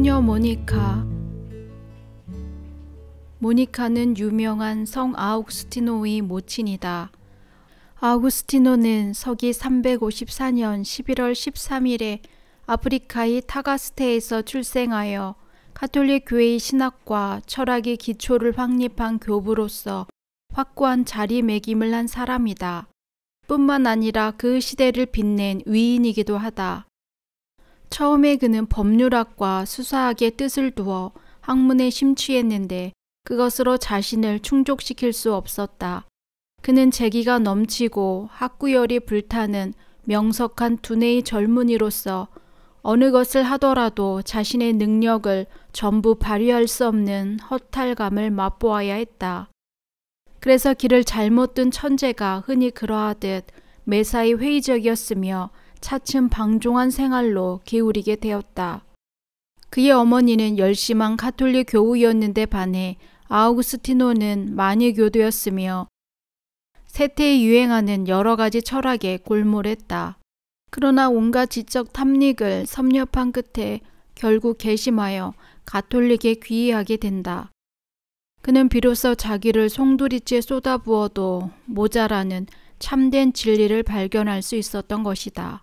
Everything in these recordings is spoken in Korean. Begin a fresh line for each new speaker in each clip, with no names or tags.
소녀 모니카. 모니카는 유명한 성 아우구스티노의 모친이다. 아우구스티노는 서기 354년 11월 13일에 아프리카의 타가스테에서 출생하여 가톨릭 교회의 신학과 철학의 기초를 확립한 교부로서 확고한 자리매김을 한 사람이다. 뿐만 아니라 그 시대를 빛낸 위인이기도 하다. 처음에 그는 법률학과 수사학의 뜻을 두어 학문에 심취했는데 그것으로 자신을 충족시킬 수 없었다. 그는 재기가 넘치고 학구열이 불타는 명석한 두뇌의 젊은이로서 어느 것을 하더라도 자신의 능력을 전부 발휘할 수 없는 허탈감을 맛보아야 했다. 그래서 길을 잘못 든 천재가 흔히 그러하듯 매사에 회의적이었으며 차츰 방종한 생활로 기울이게 되었다. 그의 어머니는 열심한 가톨릭 교우였는데 반해 아우구스티노는 만유교도였으며 세태에 유행하는 여러 가지 철학에 골몰했다. 그러나 온갖 지적 탐닉을 섭렵한 끝에 결국 개심하여 가톨릭에 귀의하게 된다. 그는 비로소 자기를 송두리째 쏟아부어도 모자라는 참된 진리를 발견할 수 있었던 것이다.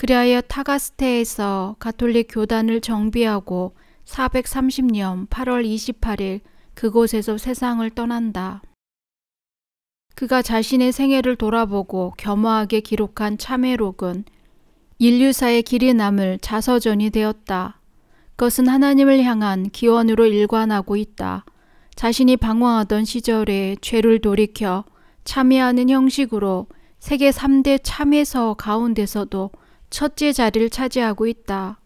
그리하여 타가스테에서 가톨릭 교단을 정비하고 430년 8월 28일 그곳에서 세상을 떠난다. 그가 자신의 생애를 돌아보고 겸허하게 기록한 참회록은 인류사의 길이 남을 자서전이 되었다. 그것은 하나님을 향한 기원으로 일관하고 있다. 자신이 방황하던 시절에 죄를 돌이켜 참회하는 형식으로 세계 3대 참회서 가운데서도 첫째 자리를 차지하고 있다.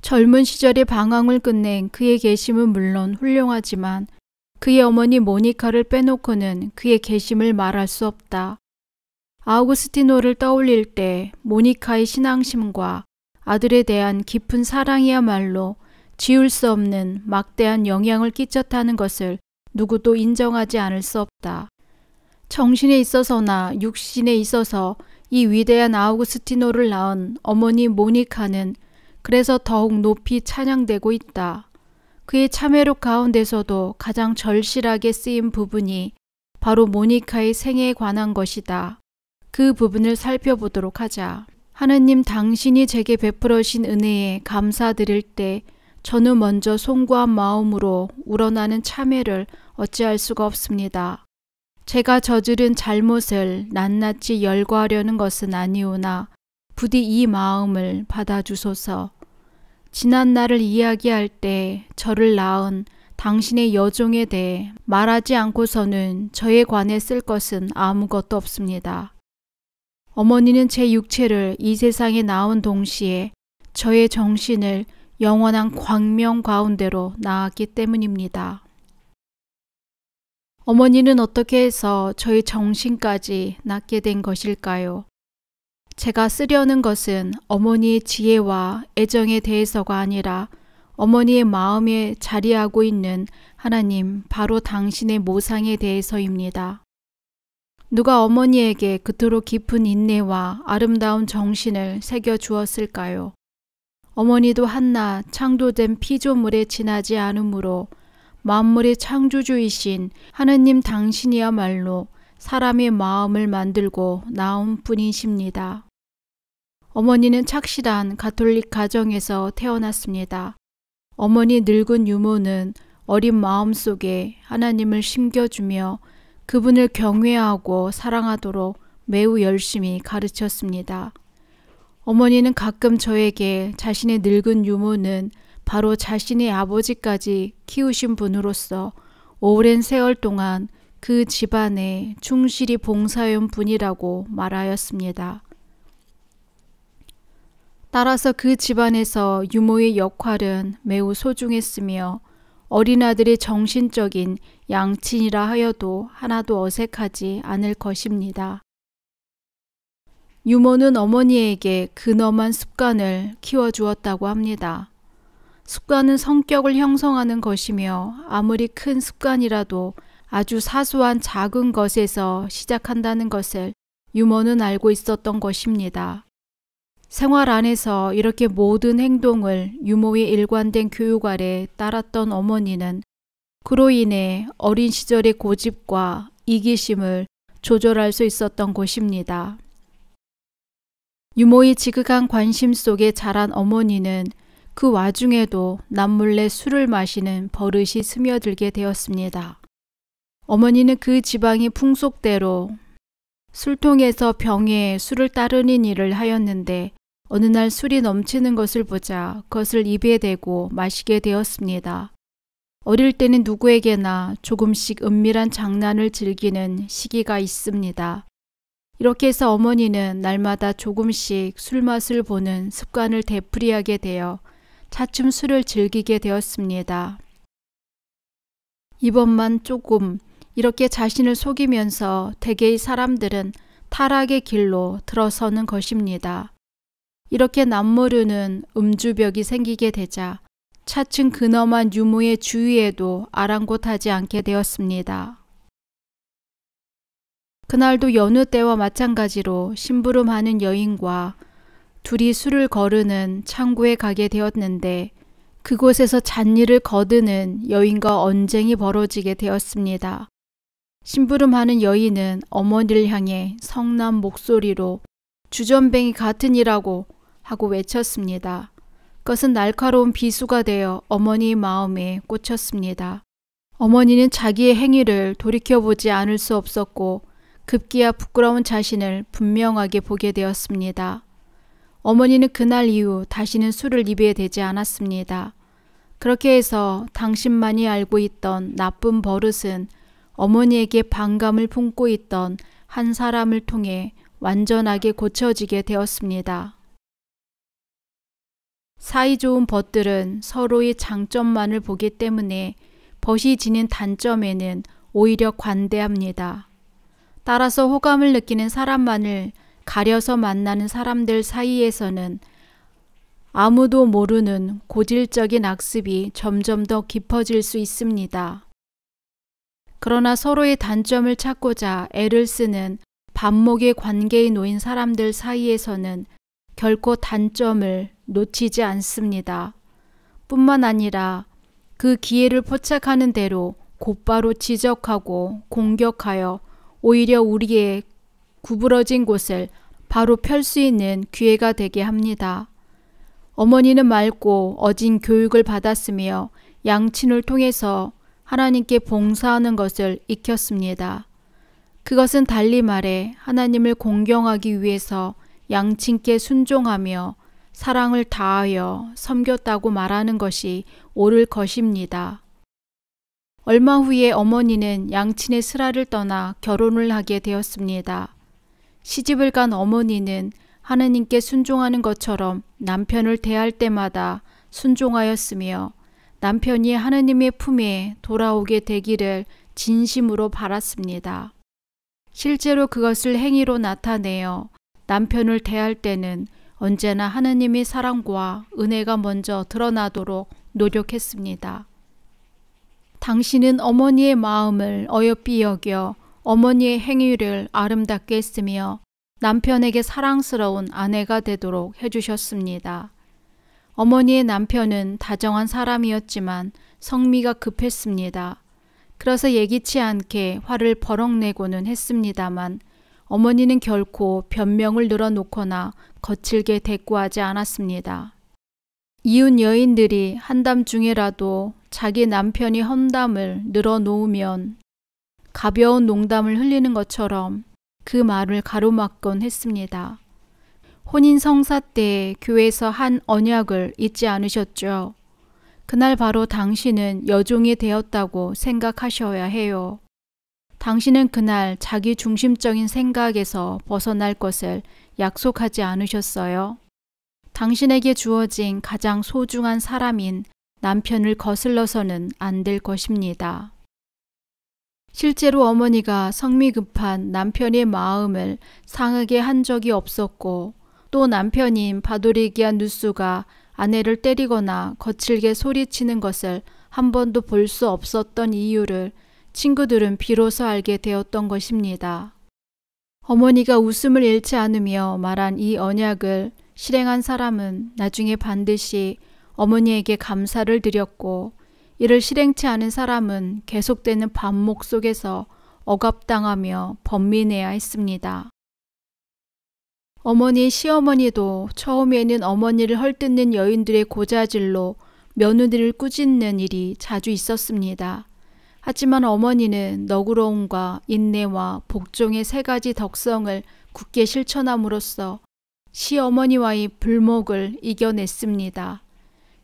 젊은 시절의 방황을 끝낸 그의 계심은 물론 훌륭하지만 그의 어머니 모니카를 빼놓고는 그의 계심을 말할 수 없다. 아우구스티노를 떠올릴 때 모니카의 신앙심과 아들에 대한 깊은 사랑이야말로 지울 수 없는 막대한 영향을 끼쳤다는 것을 누구도 인정하지 않을 수 없다. 정신에 있어서나 육신에 있어서 이 위대한 아우구스티노를 낳은 어머니 모니카는 그래서 더욱 높이 찬양되고 있다. 그의 참회록 가운데서도 가장 절실하게 쓰인 부분이 바로 모니카의 생애에 관한 것이다. 그 부분을 살펴보도록 하자. 하느님 당신이 제게 베풀어신 은혜에 감사드릴 때 저는 먼저 송구한 마음으로 우러나는 참회를 어찌할 수가 없습니다. 제가 저지른 잘못을 낱낱이 열거하려는 것은 아니오나 부디 이 마음을 받아주소서. 지난 날을 이야기할 때 저를 낳은 당신의 여종에 대해 말하지 않고서는 저에 관해 쓸 것은 아무것도 없습니다. 어머니는 제 육체를 이 세상에 낳은 동시에 저의 정신을 영원한 광명 가운데로 낳았기 때문입니다. 어머니는 어떻게 해서 저의 정신까지 낳게 된 것일까요? 제가 쓰려는 것은 어머니의 지혜와 애정에 대해서가 아니라 어머니의 마음에 자리하고 있는 하나님, 바로 당신의 모상에 대해서입니다. 누가 어머니에게 그토록 깊은 인내와 아름다운 정신을 새겨 주었을까요? 어머니도 한낱 창조된 피조물에 지나지 않으므로 만물의 창조주이신 하느님 당신이야말로 사람의 마음을 만들고 낳은 분이십니다. 어머니는 착실한 가톨릭 가정에서 태어났습니다. 어머니 늙은 유모는 어린 마음 속에 하나님을 심겨주며 그분을 경외하고 사랑하도록 매우 열심히 가르쳤습니다. 어머니는 가끔 저에게 자신의 늙은 유모는 바로 자신의 아버지까지 키우신 분으로서 오랜 세월 동안 그 집안에 충실히 봉사해온 분이라고 말하였습니다. 따라서 그 집안에서 유모의 역할은 매우 소중했으며 어린아들의 정신적인 양친이라 하여도 하나도 어색하지 않을 것입니다. 유모는 어머니에게 근엄한 습관을 키워주었다고 합니다. 습관은 성격을 형성하는 것이며 아무리 큰 습관이라도 아주 사소한 작은 것에서 시작한다는 것을 유모는 알고 있었던 것입니다. 생활 안에서 이렇게 모든 행동을 유모의 일관된 교육 아래 따랐던 어머니는 그로 인해 어린 시절의 고집과 이기심을 조절할 수 있었던 것입니다. 유모의 지극한 관심 속에 자란 어머니는 그 와중에도 남몰래 술을 마시는 버릇이 스며들게 되었습니다. 어머니는 그 지방의 풍속대로 술통에서 병에 술을 따르는 일을 하였는데 어느 날 술이 넘치는 것을 보자 그것을 입에 대고 마시게 되었습니다. 어릴 때는 누구에게나 조금씩 은밀한 장난을 즐기는 시기가 있습니다. 이렇게 해서 어머니는 날마다 조금씩 술맛을 보는 습관을 되풀이하게 되어 차츰 술을 즐기게 되었습니다. 이번만 조금 이렇게 자신을 속이면서 대개의 사람들은 타락의 길로 들어서는 것입니다. 이렇게 남모르는 음주벽이 생기게 되자 차츰 근엄한 유모의 주위에도 아랑곳하지 않게 되었습니다. 그날도 여느 때와 마찬가지로 심부름하는 여인과 둘이 술을 거르는 창고에 가게 되었는데 그곳에서 잣일을 거두는 여인과 언쟁이 벌어지게 되었습니다. 심부름하는 여인은 어머니를 향해 성난 목소리로 주전뱅이 같은 이라고 하고 외쳤습니다. 그것은 날카로운 비수가 되어 어머니의 마음에 꽂혔습니다. 어머니는 자기의 행위를 돌이켜보지 않을 수 없었고 급기야 부끄러운 자신을 분명하게 보게 되었습니다. 어머니는 그날 이후 다시는 술을 입에 대지 않았습니다. 그렇게 해서 당신만이 알고 있던 나쁜 버릇은 어머니에게 반감을 품고 있던 한 사람을 통해 완전하게 고쳐지게 되었습니다. 사이좋은 벗들은 서로의 장점만을 보기 때문에 벗이 지닌 단점에는 오히려 관대합니다. 따라서 호감을 느끼는 사람만을 가려서 만나는 사람들 사이에서는 아무도 모르는 고질적인 악습이 점점 더 깊어질 수 있습니다. 그러나 서로의 단점을 찾고자 애를 쓰는 반목의 관계에 놓인 사람들 사이에서는 결코 단점을 놓치지 않습니다. 뿐만 아니라 그 기회를 포착하는 대로 곧바로 지적하고 공격하여 오히려 우리의 구부러진 곳을 바로 펼 수 있는 기회가 되게 합니다. 어머니는 맑고 어진 교육을 받았으며 양친을 통해서 하나님께 봉사하는 것을 익혔습니다. 그것은 달리 말해 하나님을 공경하기 위해서 양친께 순종하며 사랑을 다하여 섬겼다고 말하는 것이 옳을 것입니다. 얼마 후에 어머니는 양친의 슬하를 떠나 결혼을 하게 되었습니다. 시집을 간 어머니는 하나님께 순종하는 것처럼 남편을 대할 때마다 순종하였으며 남편이 하나님의 품에 돌아오게 되기를 진심으로 바랐습니다. 실제로 그것을 행위로 나타내어 남편을 대할 때는 언제나 하나님의 사랑과 은혜가 먼저 드러나도록 노력했습니다. 당신은 어머니의 마음을 어여삐 여겨 어머니의 행위를 아름답게 했으며 남편에게 사랑스러운 아내가 되도록 해주셨습니다. 어머니의 남편은 다정한 사람이었지만 성미가 급했습니다. 그래서 예기치 않게 화를 버럭 내고는 했습니다만 어머니는 결코 변명을 늘어놓거나 거칠게 대꾸하지 않았습니다. 이웃 여인들이 한담 중에라도 자기 남편이 험담을 늘어놓으면 가벼운 농담을 흘리는 것처럼 그 말을 가로막곤 했습니다. 혼인 성사 때 교회에서 한 언약을 잊지 않으셨죠? 그날 바로 당신은 여종이 되었다고 생각하셔야 해요. 당신은 그날 자기 중심적인 생각에서 벗어날 것을 약속하지 않으셨어요? 당신에게 주어진 가장 소중한 사람인 남편을 거슬러서는 안 될 것입니다. 실제로 어머니가 성미 급한 남편의 마음을 상하게 한 적이 없었고 또 남편인 바도리기아 누스가 아내를 때리거나 거칠게 소리치는 것을 한 번도 볼 수 없었던 이유를 친구들은 비로소 알게 되었던 것입니다. 어머니가 웃음을 잃지 않으며 말한 이 언약을 실행한 사람은 나중에 반드시 어머니에게 감사를 드렸고, 이를 실행치 않은 사람은 계속되는 반목 속에서 억압당하며 번민해야 했습니다. 어머니, 시어머니도 처음에는 어머니를 헐뜯는 여인들의 고자질로 며느리를 꾸짖는 일이 자주 있었습니다. 하지만 어머니는 너그러움과 인내와 복종의 세 가지 덕성을 굳게 실천함으로써 시어머니와의 불목을 이겨냈습니다.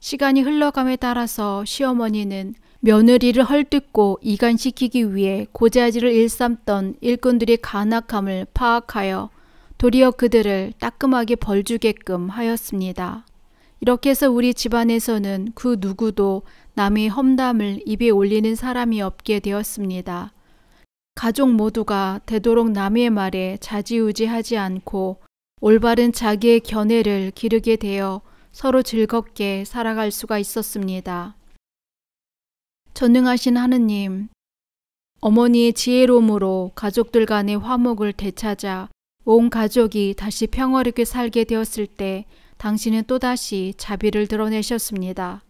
시간이 흘러감에 따라서 시어머니는 며느리를 헐뜯고 이간시키기 위해 고자질을 일삼던 일꾼들의 간악함을 파악하여 도리어 그들을 따끔하게 벌주게끔 하였습니다. 이렇게 해서 우리 집안에서는 그 누구도 남의 험담을 입에 올리는 사람이 없게 되었습니다. 가족 모두가 되도록 남의 말에 좌지우지하지 않고 올바른 자기의 견해를 기르게 되어 서로 즐겁게 살아갈 수가 있었습니다. 전능하신 하느님, 어머니의 지혜로움으로 가족들 간의 화목을 되찾아 온 가족이 다시 평화롭게 살게 되었을 때 당신은 또다시 자비를 드러내셨습니다.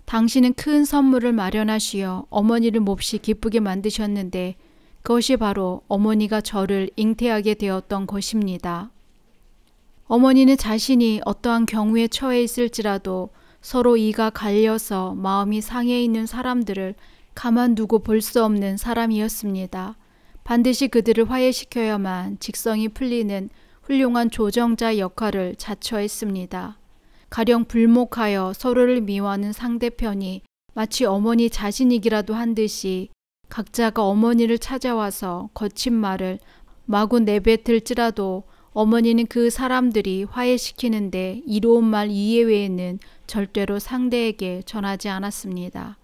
당신은 큰 선물을 마련하시어 어머니를 몹시 기쁘게 만드셨는데 그것이 바로 어머니가 저를 잉태하게 되었던 것입니다. 어머니는 자신이 어떠한 경우에 처해 있을지라도 서로 이가 갈려서 마음이 상해 있는 사람들을 가만두고 볼 수 없는 사람이었습니다. 반드시 그들을 화해시켜야만 직성이 풀리는 훌륭한 조정자 역할을 자처했습니다. 가령 불목하여 서로를 미워하는 상대편이 마치 어머니 자신이기라도 한 듯이 각자가 어머니를 찾아와서 거친 말을 마구 내뱉을지라도 어머니는 그 사람들이 화해시키는데 이로운 말 이외에는 절대로 상대에게 전하지 않았습니다.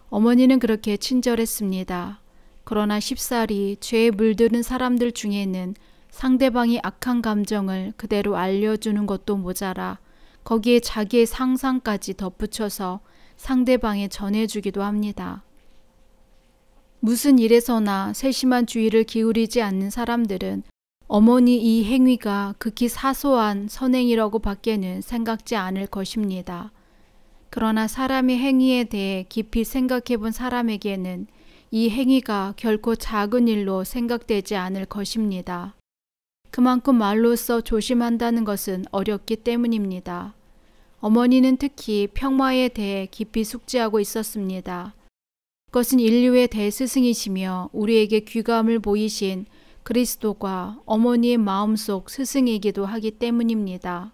어머니는 그렇게 친절했습니다. 그러나 쉽사리 죄에 물드는 사람들 중에는 상대방이 악한 감정을 그대로 알려주는 것도 모자라 거기에 자기의 상상까지 덧붙여서 상대방에 전해주기도 합니다. 무슨 일에서나 세심한 주의를 기울이지 않는 사람들은 어머니 이 행위가 극히 사소한 선행이라고 밖에는 생각지 않을 것입니다. 그러나 사람의 행위에 대해 깊이 생각해 본 사람에게는 이 행위가 결코 작은 일로 생각되지 않을 것입니다. 그만큼 말로써 조심한다는 것은 어렵기 때문입니다. 어머니는 특히 평화에 대해 깊이 숙지하고 있었습니다. 그것은 인류의 대스승이시며 우리에게 귀감을 보이신 그리스도가 어머니의 마음속 스승이기도 하기 때문입니다.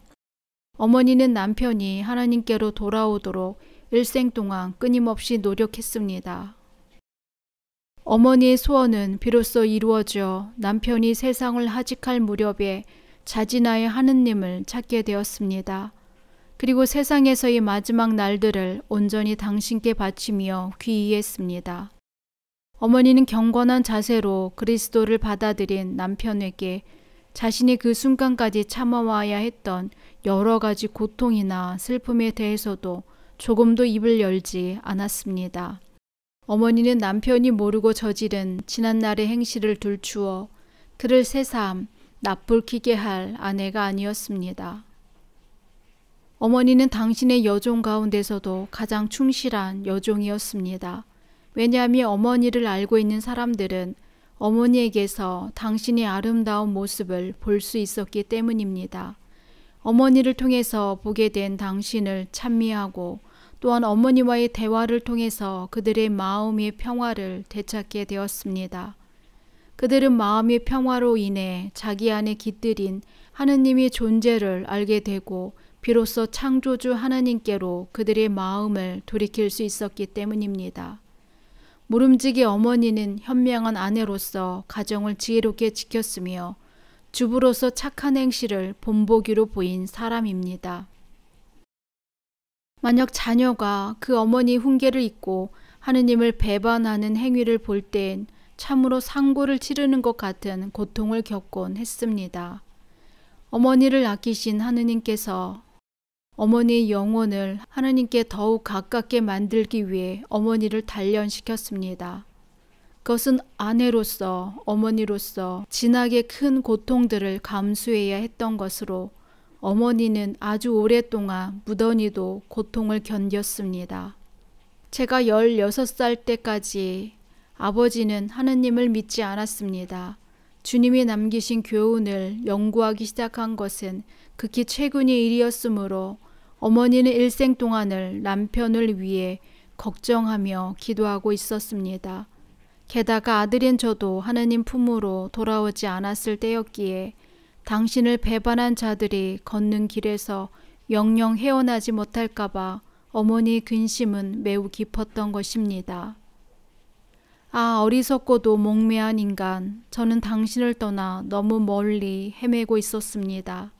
어머니는 남편이 하나님께로 돌아오도록 일생 동안 끊임없이 노력했습니다. 어머니의 소원은 비로소 이루어져 남편이 세상을 하직할 무렵에 자진하여 하느님을 찾게 되었습니다. 그리고 세상에서의 마지막 날들을 온전히 당신께 바치며 귀의했습니다. 어머니는 경건한 자세로 그리스도를 받아들인 남편에게 자신이 그 순간까지 참아와야 했던 여러 가지 고통이나 슬픔에 대해서도 조금도 입을 열지 않았습니다. 어머니는 남편이 모르고 저지른 지난날의 행실을 들추어 그를 새삼 납불키게 할 아내가 아니었습니다. 어머니는 당신의 여종 가운데서도 가장 충실한 여종이었습니다. 왜냐하면 어머니를 알고 있는 사람들은 어머니에게서 당신의 아름다운 모습을 볼 수 있었기 때문입니다. 어머니를 통해서 보게 된 당신을 찬미하고 또한 어머니와의 대화를 통해서 그들의 마음의 평화를 되찾게 되었습니다. 그들은 마음의 평화로 인해 자기 안에 깃들인 하느님의 존재를 알게 되고 비로소 창조주 하나님께로 그들의 마음을 돌이킬 수 있었기 때문입니다. 모름지기 어머니는 현명한 아내로서 가정을 지혜롭게 지켰으며 주부로서 착한 행실을 본보기로 보인 사람입니다. 만약 자녀가 그 어머니 훈계를 잊고 하느님을 배반하는 행위를 볼 땐 참으로 상고를 치르는 것 같은 고통을 겪곤 했습니다. 어머니를 아끼신 하느님께서 어머니의 영혼을 하느님께 더욱 가깝게 만들기 위해 어머니를 단련시켰습니다. 그것은 아내로서 어머니로서 진하게 큰 고통들을 감수해야 했던 것으로 어머니는 아주 오랫동안 무던히도 고통을 견뎠습니다. 제가 16살 때까지 아버지는 하느님을 믿지 않았습니다. 주님이 남기신 교훈을 연구하기 시작한 것은 극히 최근의 일이었으므로 어머니는 일생 동안을 남편을 위해 걱정하며 기도하고 있었습니다. 게다가 아들인 저도 하느님 품으로 돌아오지 않았을 때였기에 당신을 배반한 자들이 걷는 길에서 영영 헤어나지 못할까봐 어머니의 근심은 매우 깊었던 것입니다. 아, 어리석고도 목매한 인간, 저는 당신을 떠나 너무 멀리 헤매고 있었습니다.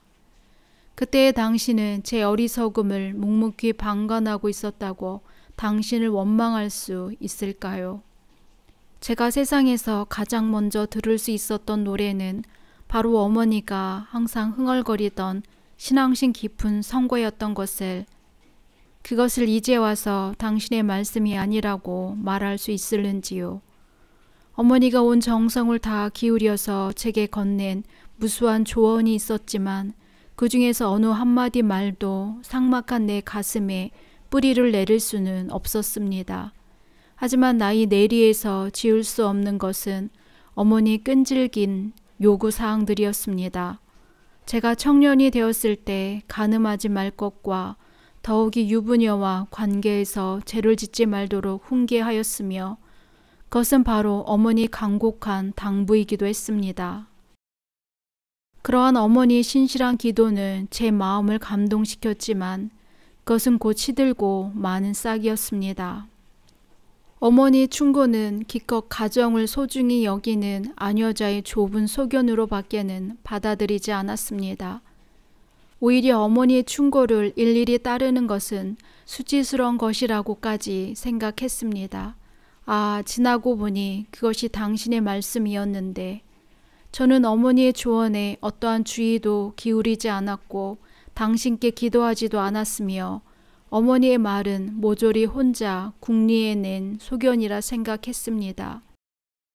그때의 당신은 제 어리석음을 묵묵히 방관하고 있었다고 당신을 원망할 수 있을까요? 제가 세상에서 가장 먼저 들을 수 있었던 노래는 바로 어머니가 항상 흥얼거리던 신앙심 깊은 성거였던 그것을 이제 와서 당신의 말씀이 아니라고 말할 수 있을는지요. 어머니가 온 정성을 다 기울여서 제게 건넨 무수한 조언이 있었지만 그 중에서 어느 한마디 말도 삭막한 내 가슴에 뿌리를 내릴 수는 없었습니다. 하지만 나이 내리에서 지울 수 없는 것은 어머니 끈질긴 요구사항들이었습니다. 제가 청년이 되었을 때 간음하지 말 것과 더욱이 유부녀와 관계에서 죄를 짓지 말도록 훈계하였으며 그것은 바로 어머니 간곡한 당부이기도 했습니다. 그러한 어머니의 신실한 기도는 제 마음을 감동시켰지만 그것은 곧 시들고 많은 싹이었습니다. 어머니의 충고는 기껏 가정을 소중히 여기는 아녀자의 좁은 소견으로 밖에는 받아들이지 않았습니다. 오히려 어머니의 충고를 일일이 따르는 것은 수치스러운 것이라고까지 생각했습니다. 아, 지나고 보니 그것이 당신의 말씀이었는데 저는 어머니의 조언에 어떠한 주의도 기울이지 않았고 당신께 기도하지도 않았으며 어머니의 말은 모조리 혼자 궁리해낸 소견이라 생각했습니다.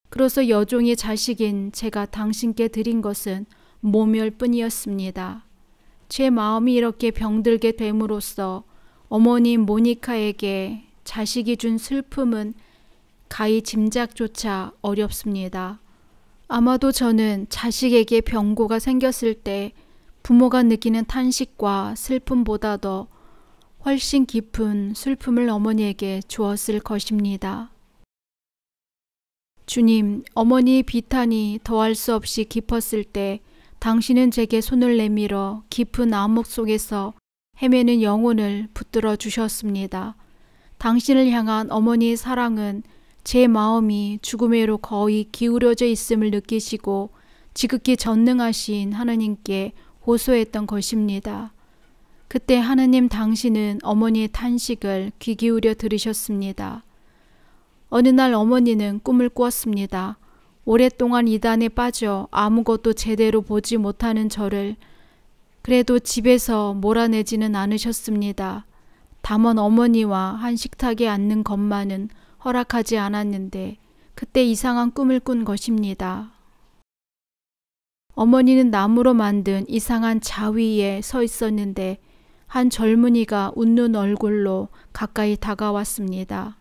그래서 여종의 자식인 제가 당신께 드린 것은 모멸뿐이었습니다. 제 마음이 이렇게 병들게 됨으로써 어머니 모니카에게 자식이 준 슬픔은 가히 짐작조차 어렵습니다. 아마도 저는 자식에게 병고가 생겼을 때 부모가 느끼는 탄식과 슬픔보다도 훨씬 깊은 슬픔을 어머니에게 주었을 것입니다. 주님, 어머니의 비탄이 더할 수 없이 깊었을 때 당신은 제게 손을 내밀어 깊은 암흑 속에서 헤매는 영혼을 붙들어 주셨습니다. 당신을 향한 어머니의 사랑은 제 마음이 죽음에로 거의 기울어져 있음을 느끼시고 지극히 전능하신 하느님께 호소했던 것입니다. 그때 하느님 당신은 어머니의 탄식을 귀 기울여 들으셨습니다. 어느 날 어머니는 꿈을 꾸었습니다. 오랫동안 이단에 빠져 아무것도 제대로 보지 못하는 저를 그래도 집에서 몰아내지는 않으셨습니다. 다만 어머니와 한 식탁에 앉는 것만은 허락하지 않았는데 그때 이상한 꿈을 꾼 것입니다. 어머니는 나무로 만든 이상한 자위에 서 있었는데 한 젊은이가 웃는 얼굴로 가까이 다가왔습니다.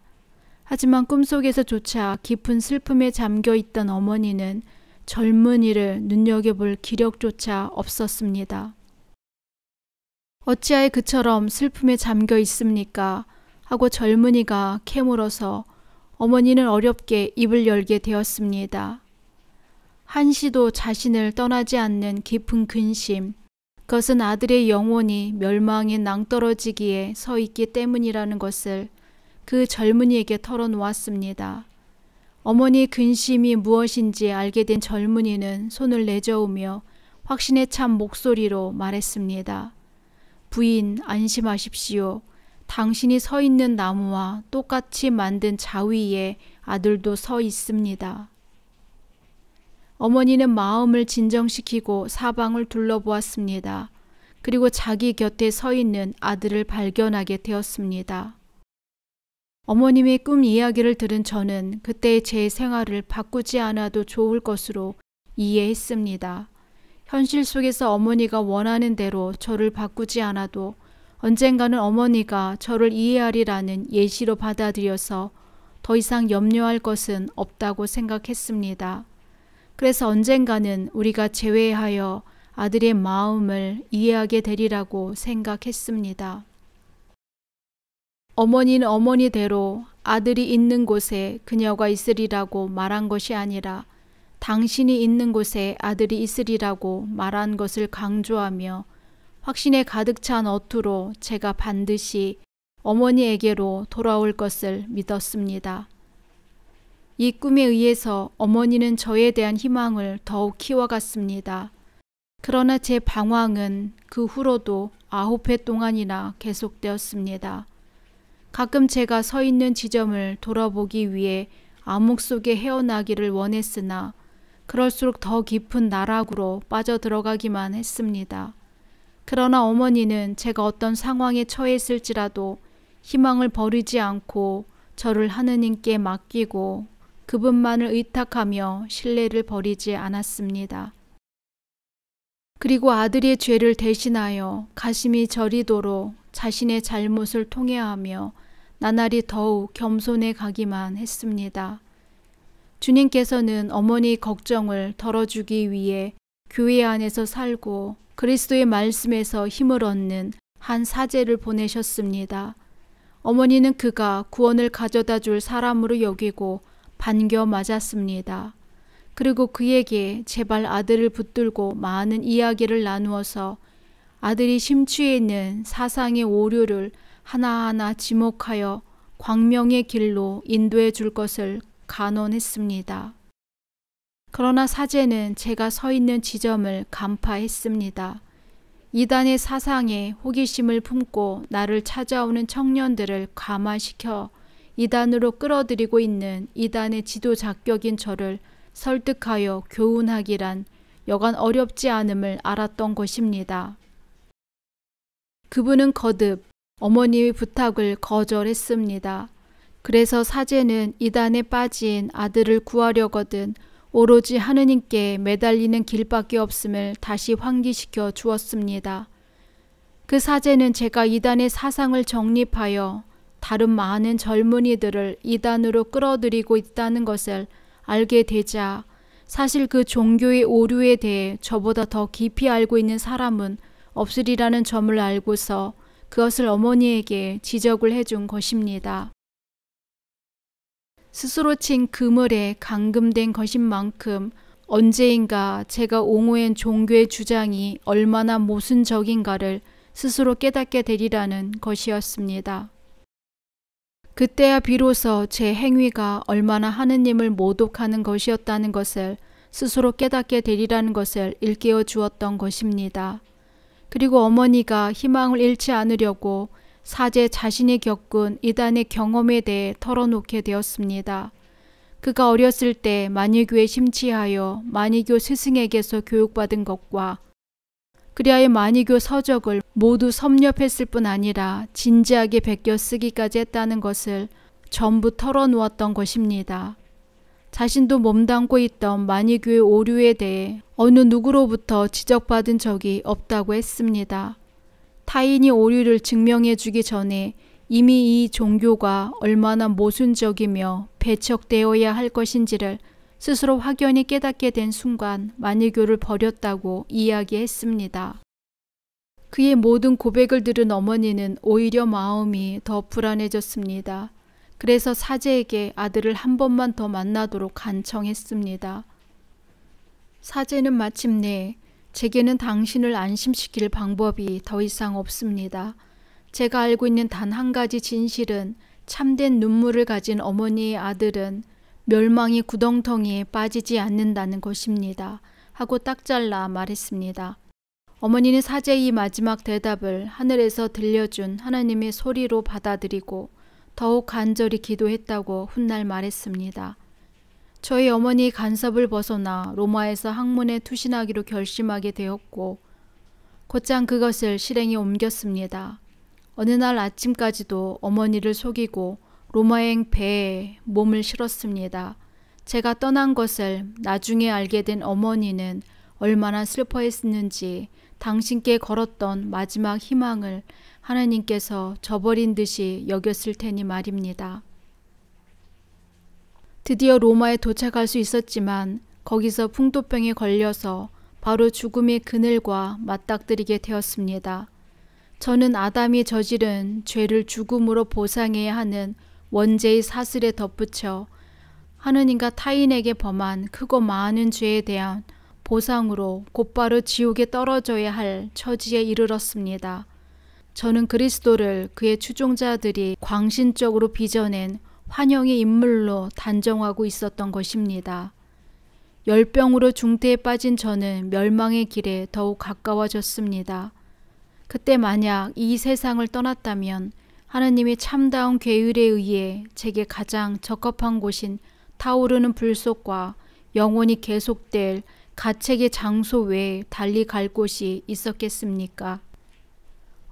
하지만 꿈속에서조차 깊은 슬픔에 잠겨 있던 어머니는 젊은이를 눈여겨볼 기력조차 없었습니다. 어찌하여 그처럼 슬픔에 잠겨 있습니까? 하고 젊은이가 캐물어서 어머니는 어렵게 입을 열게 되었습니다. 한시도 자신을 떠나지 않는 깊은 근심, 그것은 아들의 영혼이 멸망에 낭떠러지기에 서 있기 때문이라는 것을 그 젊은이에게 털어놓았습니다. 어머니의 근심이 무엇인지 알게 된 젊은이는 손을 내저으며 확신에 찬 목소리로 말했습니다. 부인, 안심하십시오. 당신이 서 있는 나무와 똑같이 만든 자위에 아들도 서 있습니다. 어머니는 마음을 진정시키고 사방을 둘러보았습니다. 그리고 자기 곁에 서 있는 아들을 발견하게 되었습니다. 어머님의 꿈 이야기를 들은 저는 그때 제 생활을 바꾸지 않아도 좋을 것으로 이해했습니다. 현실 속에서 어머니가 원하는 대로 저를 바꾸지 않아도 언젠가는 어머니가 저를 이해하리라는 예시로 받아들여서 더 이상 염려할 것은 없다고 생각했습니다. 그래서 언젠가는 우리가 재회하여 아들의 마음을 이해하게 되리라고 생각했습니다. 어머니는 어머니대로 아들이 있는 곳에 그녀가 있으리라고 말한 것이 아니라 당신이 있는 곳에 아들이 있으리라고 말한 것을 강조하며 확신에 가득 찬 어투로 제가 반드시 어머니에게로 돌아올 것을 믿었습니다. 이 꿈에 의해서 어머니는 저에 대한 희망을 더욱 키워갔습니다. 그러나 제 방황은 그 후로도 9회 동안이나 계속되었습니다. 가끔 제가 서 있는 지점을 돌아보기 위해 암흑 속에 헤어나기를 원했으나 그럴수록 더 깊은 나락으로 빠져들어가기만 했습니다. 그러나 어머니는 제가 어떤 상황에 처했을지라도 희망을 버리지 않고 저를 하느님께 맡기고 그분만을 의탁하며 신뢰를 버리지 않았습니다. 그리고 아들의 죄를 대신하여 가슴이 저리도록 자신의 잘못을 통회하며 나날이 더욱 겸손해 가기만 했습니다. 주님께서는 어머니의 걱정을 덜어주기 위해 교회 안에서 살고 그리스도의 말씀에서 힘을 얻는 한 사제를 보내셨습니다. 어머니는 그가 구원을 가져다 줄 사람으로 여기고 반겨 맞았습니다. 그리고 그에게 제발 아들을 붙들고 많은 이야기를 나누어서 아들이 심취해 있는 사상의 오류를 하나하나 지목하여 광명의 길로 인도해 줄 것을 간언했습니다. 그러나 사제는 제가 서 있는 지점을 간파했습니다. 이단의 사상에 호기심을 품고 나를 찾아오는 청년들을 감화시켜 이단으로 끌어들이고 있는 이단의 지도 자격인 저를 설득하여 교훈하기란 여간 어렵지 않음을 알았던 것입니다. 그분은 거듭 어머니의 부탁을 거절했습니다. 그래서 사제는 이단에 빠진 아들을 구하려거든 오로지 하느님께 매달리는 길밖에 없음을 다시 환기시켜 주었습니다. 그 사제는 제가 이단의 사상을 정립하여 다른 많은 젊은이들을 이단으로 끌어들이고 있다는 것을 알게 되자 사실 그 종교의 오류에 대해 저보다 더 깊이 알고 있는 사람은 없으리라는 점을 알고서 그것을 어머니에게 지적을 해준 것입니다. 스스로 친 그물에 감금된 것인 만큼 언제인가 제가 옹호한 종교의 주장이 얼마나 모순적인가를 스스로 깨닫게 되리라는 것이었습니다. 그때야 비로소 제 행위가 얼마나 하느님을 모독하는 것이었다는 것을 스스로 깨닫게 되리라는 것을 일깨워 주었던 것입니다. 그리고 어머니가 희망을 잃지 않으려고 사제 자신이 겪은 이단의 경험에 대해 털어놓게 되었습니다. 그가 어렸을 때 만이교에 심취하여 만이교 스승에게서 교육받은 것과 그리하여 만이교 서적을 모두 섭렵했을 뿐 아니라 진지하게 베껴 쓰기까지 했다는 것을 전부 털어놓았던 것입니다. 자신도 몸담고 있던 만이교의 오류에 대해 어느 누구로부터 지적받은 적이 없다고 했습니다. 타인이 오류를 증명해 주기 전에 이미 이 종교가 얼마나 모순적이며 배척되어야 할 것인지를 스스로 확연히 깨닫게 된 순간 만이교를 버렸다고 이야기했습니다. 그의 모든 고백을 들은 어머니는 오히려 마음이 더 불안해졌습니다. 그래서 사제에게 아들을 한 번만 더 만나도록 간청했습니다. 사제는 마침내 제게는 당신을 안심시킬 방법이 더 이상 없습니다. 제가 알고 있는 단 한 가지 진실은 참된 눈물을 가진 어머니의 아들은 멸망의 구덩텅이에 빠지지 않는다는 것입니다. 하고 딱 잘라 말했습니다. 어머니는 사제의 이 마지막 대답을 하늘에서 들려준 하나님의 소리로 받아들이고 더욱 간절히 기도했다고 훗날 말했습니다. 저희 어머니의 간섭을 벗어나 로마에서 학문에 투신하기로 결심하게 되었고 곧장 그것을 실행에 옮겼습니다. 어느 날 아침까지도 어머니를 속이고 로마행 배에 몸을 실었습니다. 제가 떠난 것을 나중에 알게 된 어머니는 얼마나 슬퍼했는지 당신께 걸었던 마지막 희망을 하나님께서 저버린 듯이 여겼을 테니 말입니다. 드디어 로마에 도착할 수 있었지만 거기서 풍토병에 걸려서 바로 죽음의 그늘과 맞닥뜨리게 되었습니다. 저는 아담이 저지른 죄를 죽음으로 보상해야 하는 원죄의 사슬에 덧붙여 하느님과 타인에게 범한 크고 많은 죄에 대한 보상으로 곧바로 지옥에 떨어져야 할 처지에 이르렀습니다. 저는 그리스도를 그의 추종자들이 광신적으로 빚어낸 환영의 인물로 단정하고 있었던 것입니다. 열병으로 중태에 빠진 저는 멸망의 길에 더욱 가까워졌습니다. 그때 만약 이 세상을 떠났다면 하나님의 참다운 계율에 의해 제게 가장 적합한 곳인 타오르는 불속과 영원히 계속될 가책의 장소 외에 달리 갈 곳이 있었겠습니까?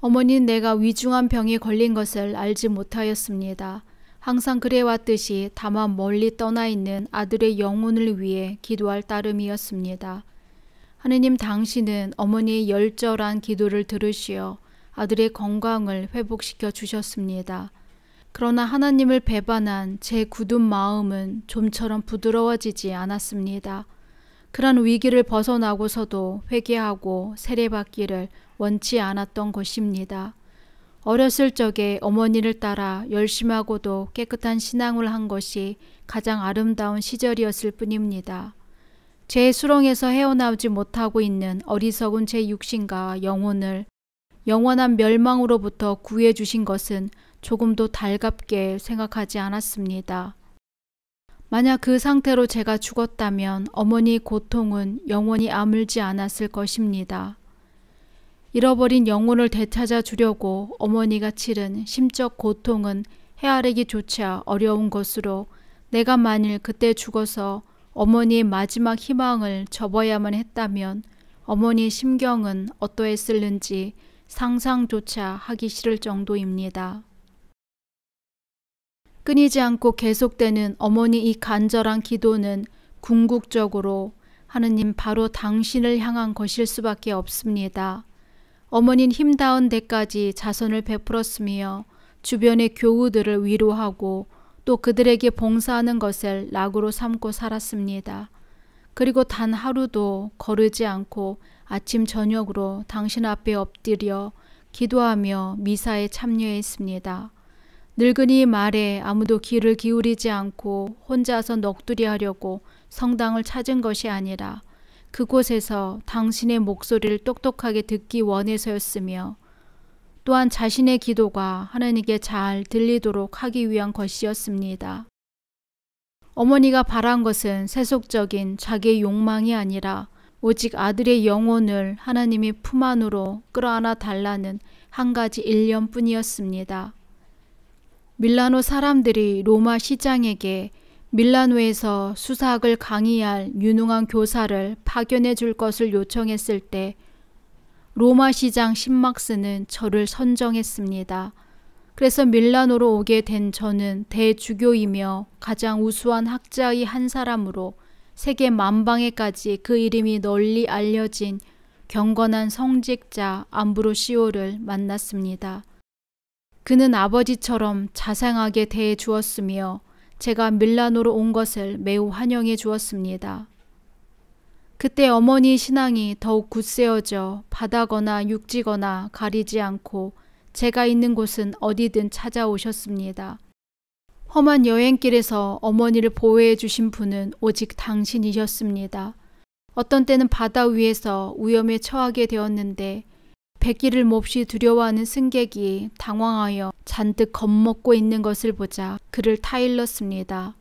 어머니는 내가 위중한 병에 걸린 것을 알지 못하였습니다. 항상 그래왔듯이 다만 멀리 떠나 있는 아들의 영혼을 위해 기도할 따름이었습니다. 하느님, 당신은 어머니의 열절한 기도를 들으시어 아들의 건강을 회복시켜 주셨습니다. 그러나 하나님을 배반한 제 굳은 마음은 좀처럼 부드러워지지 않았습니다. 그런 위기를 벗어나고서도 회개하고 세례받기를 원치 않았던 것입니다. 어렸을 적에 어머니를 따라 열심하고도 깨끗한 신앙을 한 것이 가장 아름다운 시절이었을 뿐입니다. 제 수렁에서 헤어나오지 못하고 있는 어리석은 제 육신과 영혼을 영원한 멸망으로부터 구해 주신 것은 조금도 달갑게 생각하지 않았습니다. 만약 그 상태로 제가 죽었다면 어머니의 고통은 영원히 아물지 않았을 것입니다. 잃어버린 영혼을 되찾아 주려고 어머니가 치른 심적 고통은 헤아리기조차 어려운 것으로 내가 만일 그때 죽어서 어머니의 마지막 희망을 접어야만 했다면 어머니의 심경은 어떠했을는지 상상조차 하기 싫을 정도입니다. 끊이지 않고 계속되는 어머니 이 간절한 기도는 궁극적으로 하느님, 바로 당신을 향한 것일 수밖에 없습니다. 어머니는 힘닿은 데까지 자선을 베풀었으며 주변의 교우들을 위로하고 또 그들에게 봉사하는 것을 낙으로 삼고 살았습니다. 그리고 단 하루도 거르지 않고 아침 저녁으로 당신 앞에 엎드려 기도하며 미사에 참여했습니다. 늙은이의 말에 아무도 귀를 기울이지 않고 혼자서 넋두리하려고 성당을 찾은 것이 아니라 그곳에서 당신의 목소리를 똑똑하게 듣기 원해서였으며 또한 자신의 기도가 하나님께 잘 들리도록 하기 위한 것이었습니다. 어머니가 바란 것은 세속적인 자기의 욕망이 아니라 오직 아들의 영혼을 하나님의 품 안으로 끌어안아 달라는 한 가지 일념뿐이었습니다. 밀라노 사람들이 로마 시장에게 밀라노에서 수사학을 강의할 유능한 교사를 파견해 줄 것을 요청했을 때 로마 시장 신막스는 저를 선정했습니다. 그래서 밀라노로 오게 된 저는 대주교이며 가장 우수한 학자의 한 사람으로 세계 만방에까지 그 이름이 널리 알려진 경건한 성직자 암브로시오를 만났습니다. 그는 아버지처럼 자상하게 대해 주었으며 제가 밀라노로 온 것을 매우 환영해 주었습니다. 그때 어머니의 신앙이 더욱 굳세어져 바다거나 육지거나 가리지 않고 제가 있는 곳은 어디든 찾아오셨습니다. 험한 여행길에서 어머니를 보호해 주신 분은 오직 당신이셨습니다. 어떤 때는 바다 위에서 위험에 처하게 되었는데 백기를 몹시 두려워하는 승객이 당황하여 잔뜩 겁먹고 있는 것을 보자 그를 타일렀습니다.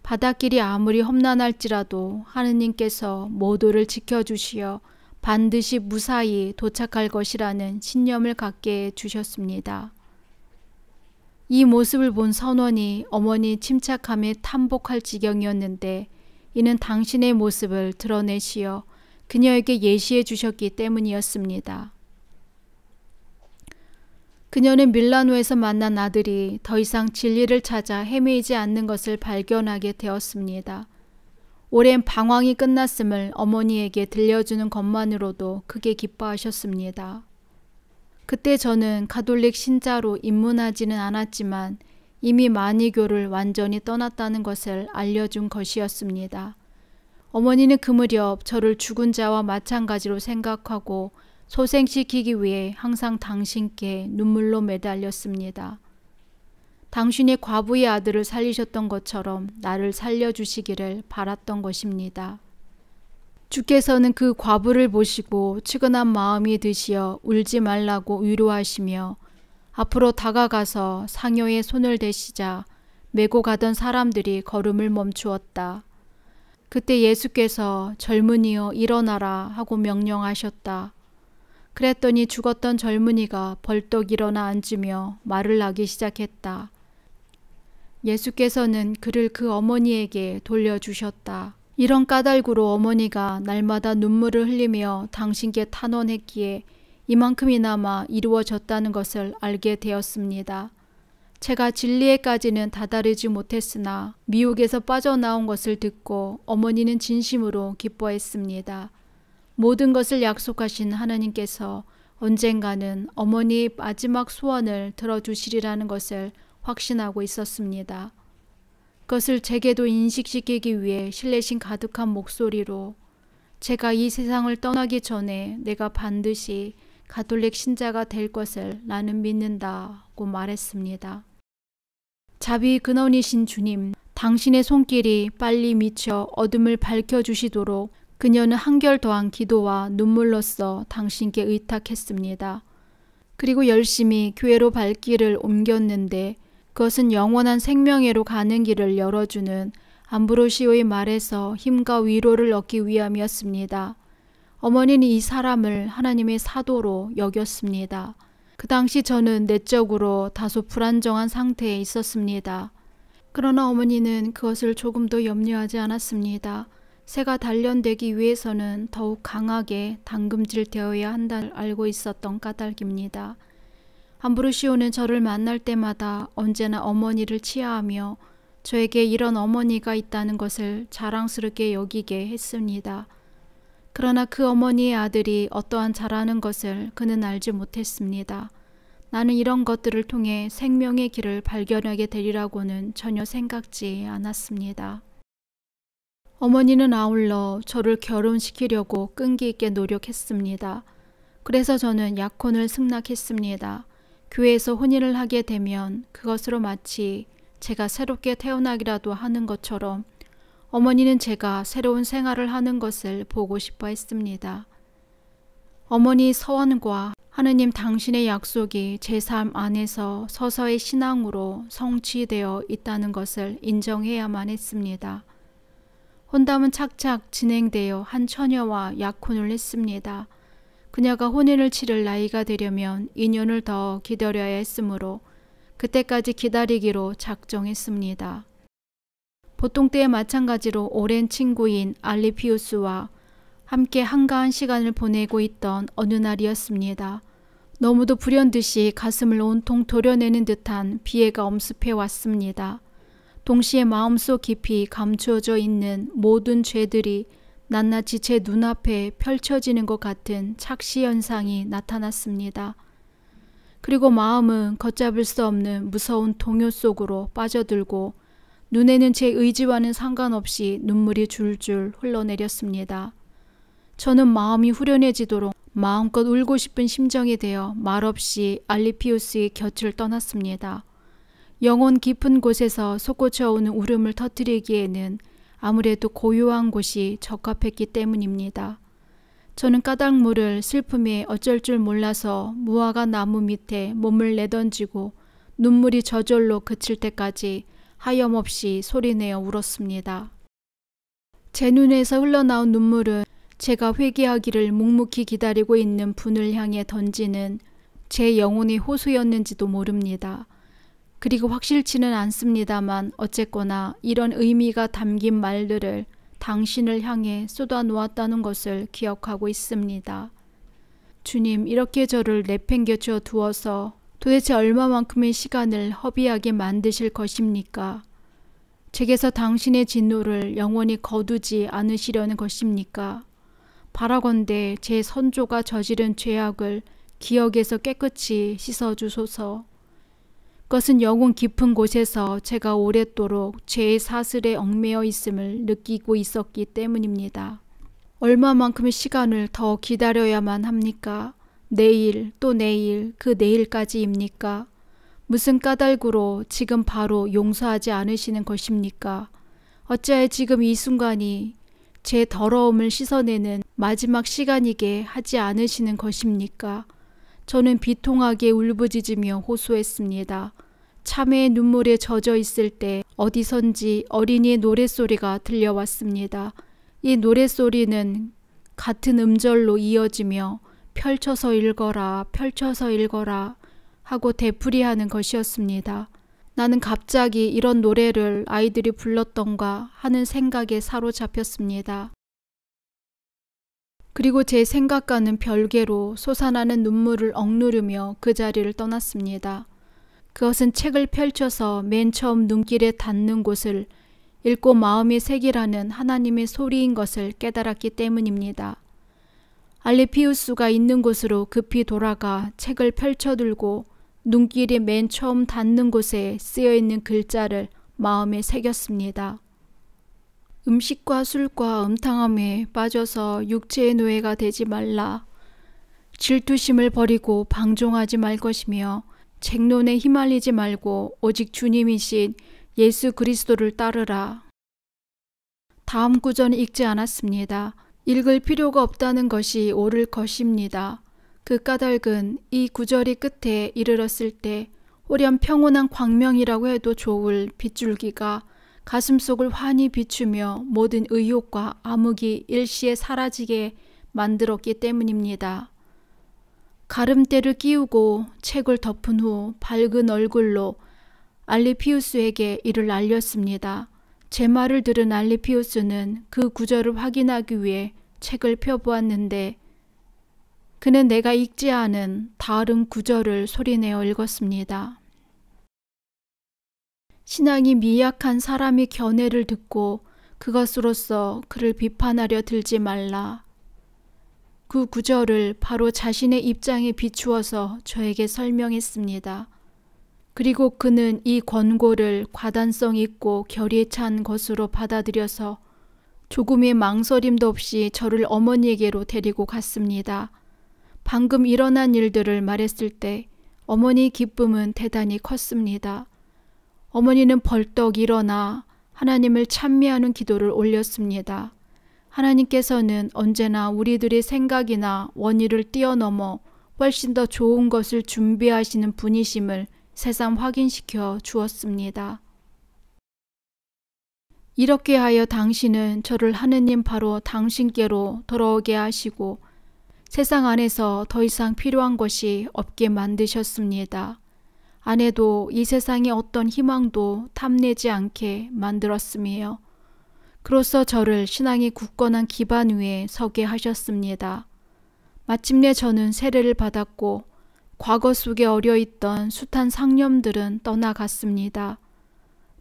바닷길이 아무리 험난할지라도 하느님께서 모두를 지켜주시어 반드시 무사히 도착할 것이라는 신념을 갖게 해주셨습니다. 이 모습을 본 선원이 어머니 침착함에 탐복할 지경이었는데 이는 당신의 모습을 드러내시어 그녀에게 예시해 주셨기 때문이었습니다. 그녀는 밀라노에서 만난 아들이 더 이상 진리를 찾아 헤매이지 않는 것을 발견하게 되었습니다. 오랜 방황이 끝났음을 어머니에게 들려주는 것만으로도 크게 기뻐하셨습니다. 그때 저는 가톨릭 신자로 입문하지는 않았지만 이미 만이교를 완전히 떠났다는 것을 알려준 것이었습니다. 어머니는 그 무렵 저를 죽은 자와 마찬가지로 생각하고 소생시키기 위해 항상 당신께 눈물로 매달렸습니다. 당신이 과부의 아들을 살리셨던 것처럼 나를 살려주시기를 바랐던 것입니다. 주께서는 그 과부를 보시고 측은한 마음이 드시어 울지 말라고 위로하시며 앞으로 다가가서 상여의 손을 대시자 메고 가던 사람들이 걸음을 멈추었다. 그때 예수께서 젊은이여 일어나라 하고 명령하셨다. 그랬더니 죽었던 젊은이가 벌떡 일어나 앉으며 말을 하기 시작했다. 예수께서는 그를 그 어머니에게 돌려주셨다. 이런 까닭으로 어머니가 날마다 눈물을 흘리며 당신께 탄원했기에 이만큼이나마 이루어졌다는 것을 알게 되었습니다. 제가 진리에까지는 다다르지 못했으나 미혹에서 빠져나온 것을 듣고 어머니는 진심으로 기뻐했습니다. 모든 것을 약속하신 하나님께서 언젠가는 어머니의 마지막 소원을 들어주시리라는 것을 확신하고 있었습니다. 그것을 제게도 인식시키기 위해 신뢰심 가득한 목소리로 제가 이 세상을 떠나기 전에 내가 반드시 가톨릭 신자가 될 것을 나는 믿는다고 말했습니다. 자비 근원이신 주님, 당신의 손길이 빨리 미쳐 어둠을 밝혀주시도록 그녀는 한결 더한 기도와 눈물로써 당신께 의탁했습니다. 그리고 열심히 교회로 발길을 옮겼는데 그것은 영원한 생명회로 가는 길을 열어주는 암브로시오의 말에서 힘과 위로를 얻기 위함이었습니다. 어머니는 이 사람을 하나님의 사도로 여겼습니다. 그 당시 저는 내적으로 다소 불안정한 상태에 있었습니다. 그러나 어머니는 그것을 조금도 염려하지 않았습니다. 새가 단련되기 위해서는 더욱 강하게 담금질되어야 한다는 알고 있었던 까닭입니다. 암브로시오는 저를 만날 때마다 언제나 어머니를 치하하며 저에게 이런 어머니가 있다는 것을 자랑스럽게 여기게 했습니다. 그러나 그 어머니의 아들이 어떠한 자라는 것을 그는 알지 못했습니다. 나는 이런 것들을 통해 생명의 길을 발견하게 되리라고는 전혀 생각지 않았습니다. 어머니는 아울러 저를 결혼시키려고 끈기 있게 노력했습니다. 그래서 저는 약혼을 승낙했습니다. 교회에서 혼인을 하게 되면 그것으로 마치 제가 새롭게 태어나기라도 하는 것처럼 어머니는 제가 새로운 생활을 하는 것을 보고 싶어 했습니다. 어머니의 서원과 하느님 당신의 약속이 제 삶 안에서 서서히 신앙으로 성취되어 있다는 것을 인정해야만 했습니다. 혼담은 착착 진행되어 한 처녀와 약혼을 했습니다. 그녀가 혼인을 치를 나이가 되려면 2년을 더 기다려야 했으므로 그때까지 기다리기로 작정했습니다. 보통 때에 마찬가지로 오랜 친구인 알리피우스와 함께 한가한 시간을 보내고 있던 어느 날이었습니다. 너무도 불현듯이 가슴을 온통 도려내는 듯한 비애가 엄습해 왔습니다. 동시에 마음속 깊이 감추어져 있는 모든 죄들이 낱낱이 제 눈앞에 펼쳐지는 것 같은 착시 현상이 나타났습니다. 그리고 마음은 걷잡을 수 없는 무서운 동요 속으로 빠져들고 눈에는 제 의지와는 상관없이 눈물이 줄줄 흘러내렸습니다. 저는 마음이 후련해지도록 마음껏 울고 싶은 심정이 되어 말없이 알리피우스의 곁을 떠났습니다. 영혼 깊은 곳에서 솟구쳐오는 울음을 터뜨리기에는 아무래도 고요한 곳이 적합했기 때문입니다. 저는 까닭 슬픔에 어쩔 줄 몰라서 무화과 나무 밑에 몸을 내던지고 눈물이 저절로 그칠 때까지 하염없이 소리내어 울었습니다. 제 눈에서 흘러나온 눈물은 제가 회개하기를 묵묵히 기다리고 있는 분을 향해 던지는 제 영혼의 호소였는지도 모릅니다. 그리고 확실치는 않습니다만 어쨌거나 이런 의미가 담긴 말들을 당신을 향해 쏟아놓았다는 것을 기억하고 있습니다. 주님, 이렇게 저를 내팽개쳐 두어서 도대체 얼마만큼의 시간을 허비하게 만드실 것입니까? 제게서 당신의 진노를 영원히 거두지 않으시려는 것입니까? 바라건대 제 선조가 저지른 죄악을 기억에서 깨끗이 씻어주소서. 그것은 영혼 깊은 곳에서 제가 오랫도록 죄의 사슬에 얽매여 있음을 느끼고 있었기 때문입니다. 얼마만큼의 시간을 더 기다려야만 합니까? 내일 또 내일 그 내일까지입니까? 무슨 까닭으로 지금 바로 용서하지 않으시는 것입니까? 어찌하여 지금 이 순간이 제 더러움을 씻어내는 마지막 시간이게 하지 않으시는 것입니까? 저는 비통하게 울부짖으며 호소했습니다. 참회의 눈물에 젖어 있을 때 어디선지 어린이의 노랫소리가 들려왔습니다. 이 노랫소리는 같은 음절로 이어지며 펼쳐서 읽어라, 펼쳐서 읽어라 하고 되풀이하는 것이었습니다. 나는 갑자기 이런 노래를 아이들이 불렀던가 하는 생각에 사로잡혔습니다. 그리고 제 생각과는 별개로 솟아나는 눈물을 억누르며 그 자리를 떠났습니다. 그것은 책을 펼쳐서 맨 처음 눈길에 닿는 곳을 읽고 마음이 새기라는 하나님의 소리인 것을 깨달았기 때문입니다. 알레피우스가 있는 곳으로 급히 돌아가 책을 펼쳐들고 눈길이 맨 처음 닿는 곳에 쓰여있는 글자를 마음에 새겼습니다. 음식과 술과 음탕함에 빠져서 육체의 노예가 되지 말라. 질투심을 버리고 방종하지 말 것이며 쟁론에 휘말리지 말고 오직 주님이신 예수 그리스도를 따르라. 다음 구절은 읽지 않았습니다. 읽을 필요가 없다는 것이 옳을 것입니다. 그 까닭은 이 구절이 끝에 이르렀을 때 호련 평온한 광명이라고 해도 좋을 빗줄기가 가슴속을 환히 비추며 모든 의욕과 암흑이 일시에 사라지게 만들었기 때문입니다. 가름대를 끼우고 책을 덮은 후 밝은 얼굴로 알레피우스에게 이를 알렸습니다. 제 말을 들은 알레피우스는 그 구절을 확인하기 위해 책을 펴보았는데 그는 내가 읽지 않은 다른 구절을 소리내어 읽었습니다. 신앙이 미약한 사람의 견해를 듣고 그것으로서 그를 비판하려 들지 말라. 그 구절을 바로 자신의 입장에 비추어서 저에게 설명했습니다. 그리고 그는 이 권고를 과단성 있고 결의에 찬 것으로 받아들여서 조금의 망설임도 없이 저를 어머니에게로 데리고 갔습니다. 방금 일어난 일들을 말했을 때 어머니의 기쁨은 대단히 컸습니다. 어머니는 벌떡 일어나 하나님을 찬미하는 기도를 올렸습니다. 하나님께서는 언제나 우리들의 생각이나 원의를 뛰어넘어 훨씬 더 좋은 것을 준비하시는 분이심을 새삼 확인시켜 주었습니다. 이렇게 하여 당신은 저를 하느님 바로 당신께로 돌아오게 하시고 세상 안에서 더 이상 필요한 것이 없게 만드셨습니다. 아내도 이 세상의 어떤 희망도 탐내지 않게 만들었으며 그로써 저를 신앙의 굳건한 기반 위에 서게 하셨습니다. 마침내 저는 세례를 받았고 과거 속에 어려있던 숱한 상념들은 떠나갔습니다.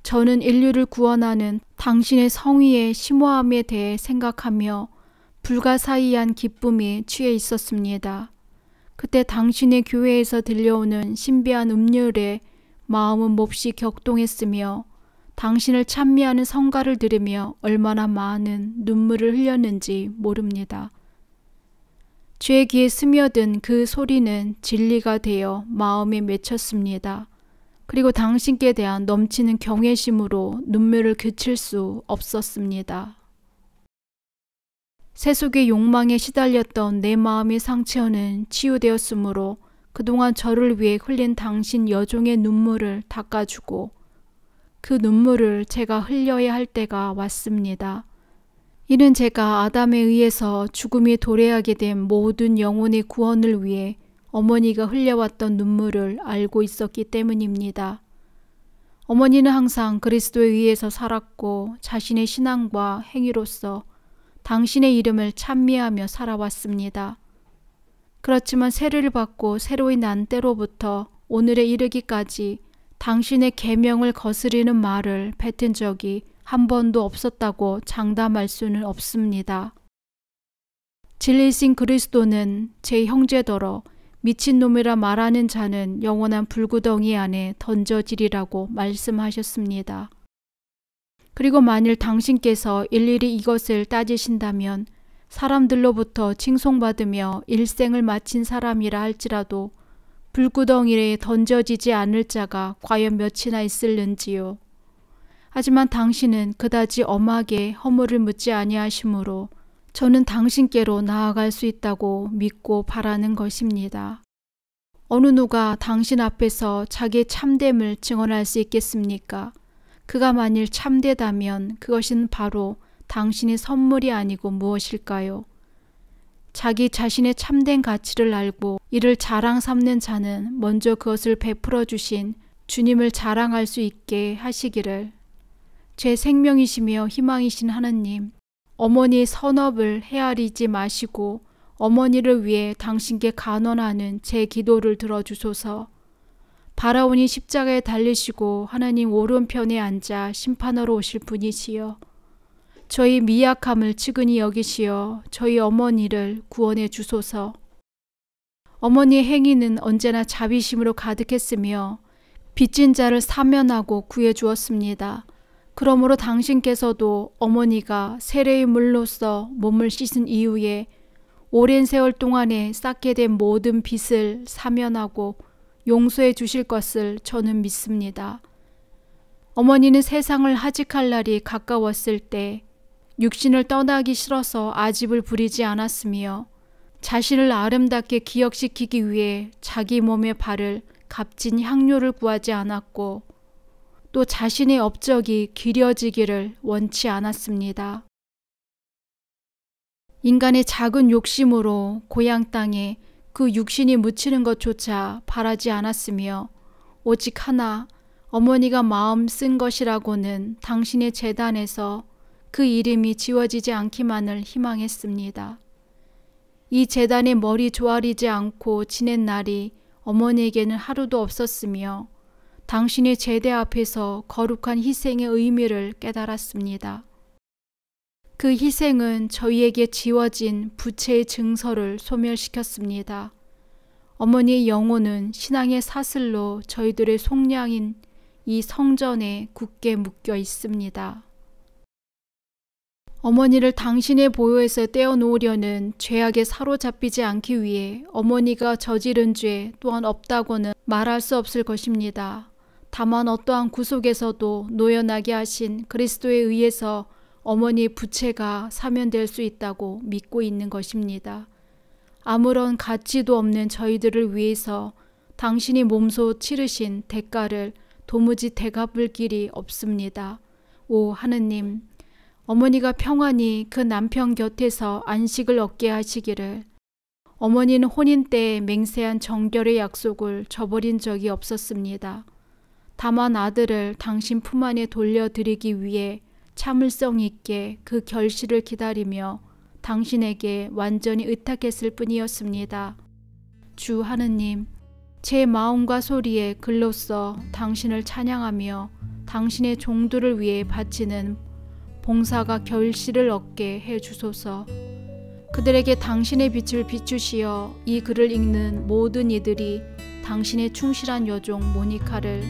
저는 인류를 구원하는 당신의 성의의 심오함에 대해 생각하며 불가사의한 기쁨에 취해 있었습니다. 그때 당신의 교회에서 들려오는 신비한 음률에 마음은 몹시 격동했으며 당신을 찬미하는 성가를 들으며 얼마나 많은 눈물을 흘렸는지 모릅니다. 죄의 귀에 스며든 그 소리는 진리가 되어 마음에 맺혔습니다. 그리고 당신께 대한 넘치는 경외심으로 눈물을 그칠 수 없었습니다. 세속의 욕망에 시달렸던 내 마음의 상처는 치유되었으므로 그동안 저를 위해 흘린 당신 여종의 눈물을 닦아주고 그 눈물을 제가 흘려야 할 때가 왔습니다. 이는 제가 아담에 의해서 죽음이 도래하게 된 모든 영혼의 구원을 위해 어머니가 흘려왔던 눈물을 알고 있었기 때문입니다. 어머니는 항상 그리스도에 의해서 살았고 자신의 신앙과 행위로서 당신의 이름을 찬미하며 살아왔습니다. 그렇지만 세례를 받고 새로이 난 때로부터 오늘에 이르기까지 당신의 계명을 거스리는 말을 뱉은 적이 한 번도 없었다고 장담할 수는 없습니다. 진리이신 그리스도는 제 형제더러 미친놈이라 말하는 자는 영원한 불구덩이 안에 던져지리라고 말씀하셨습니다. 그리고 만일 당신께서 일일이 이것을 따지신다면 사람들로부터 칭송받으며 일생을 마친 사람이라 할지라도 불구덩이에 던져지지 않을 자가 과연 몇이나 있을는지요. 하지만 당신은 그다지 엄하게 허물을 묻지 아니하시므로 저는 당신께로 나아갈 수 있다고 믿고 바라는 것입니다. 어느 누가 당신 앞에서 자기의 참됨을 증언할 수 있겠습니까? 그가 만일 참되다면 그것은 바로 당신의 선물이 아니고 무엇일까요? 자기 자신의 참된 가치를 알고 이를 자랑 삼는 자는 먼저 그것을 베풀어 주신 주님을 자랑할 수 있게 하시기를. 제 생명이시며 희망이신 하나님, 어머니의 선업을 헤아리지 마시고 어머니를 위해 당신께 간언하는 제 기도를 들어주소서. 바라오니 십자가에 달리시고 하나님 오른편에 앉아 심판하러 오실 분이시여. 저희 미약함을 측은히 여기시어 저희 어머니를 구원해 주소서. 어머니의 행위는 언제나 자비심으로 가득했으며 빚진 자를 사면하고 구해 주었습니다. 그러므로 당신께서도 어머니가 세례의 물로써 몸을 씻은 이후에 오랜 세월 동안에 쌓게 된 모든 빚을 사면하고 용서해 주실 것을 저는 믿습니다. 어머니는 세상을 하직할 날이 가까웠을 때 육신을 떠나기 싫어서 아집을 부리지 않았으며 자신을 아름답게 기억시키기 위해 자기 몸의 발을 값진 향료를 구하지 않았고 또 자신의 업적이 기려지기를 원치 않았습니다. 인간의 작은 욕심으로 고향 땅에 그 육신이 묻히는 것조차 바라지 않았으며 오직 하나 어머니가 마음 쓴 것이라고는 당신의 제단에서 그 이름이 지워지지 않기만을 희망했습니다. 이 제단의 머리 조아리지 않고 지낸 날이 어머니에게는 하루도 없었으며 당신의 제대 앞에서 거룩한 희생의 의미를 깨달았습니다. 그 희생은 저희에게 지워진 부채의 증서를 소멸시켰습니다. 어머니의 영혼은 신앙의 사슬로 저희들의 속량인 이 성전에 굳게 묶여 있습니다. 어머니를 당신의 보혈에서 떼어놓으려는 죄악에 사로잡히지 않기 위해 어머니가 저지른 죄 또한 없다고는 말할 수 없을 것입니다. 다만 어떠한 구속에서도 노연하게 하신 그리스도에 의해서 어머니의 부채가 사면될 수 있다고 믿고 있는 것입니다. 아무런 가치도 없는 저희들을 위해서 당신이 몸소 치르신 대가를 도무지 되갚을 길이 없습니다. 오 하느님, 어머니가 평안히 그 남편 곁에서 안식을 얻게 하시기를. 어머니는 혼인 때에 맹세한 정결의 약속을 저버린 적이 없었습니다. 다만 아들을 당신 품 안에 돌려드리기 위해 참을성 있게 그 결실을 기다리며 당신에게 완전히 의탁했을 뿐이었습니다. 주 하느님, 제 마음과 소리에 글로써 당신을 찬양하며 당신의 종들을 위해 바치는 봉사가 결실을 얻게 해주소서. 그들에게 당신의 빛을 비추시어 이 글을 읽는 모든 이들이 당신의 충실한 여종 모니카를,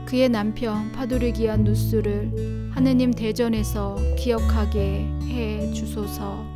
그의 남편 파두르기안 누스를 하느님 대전에서 기억하게 해 주소서.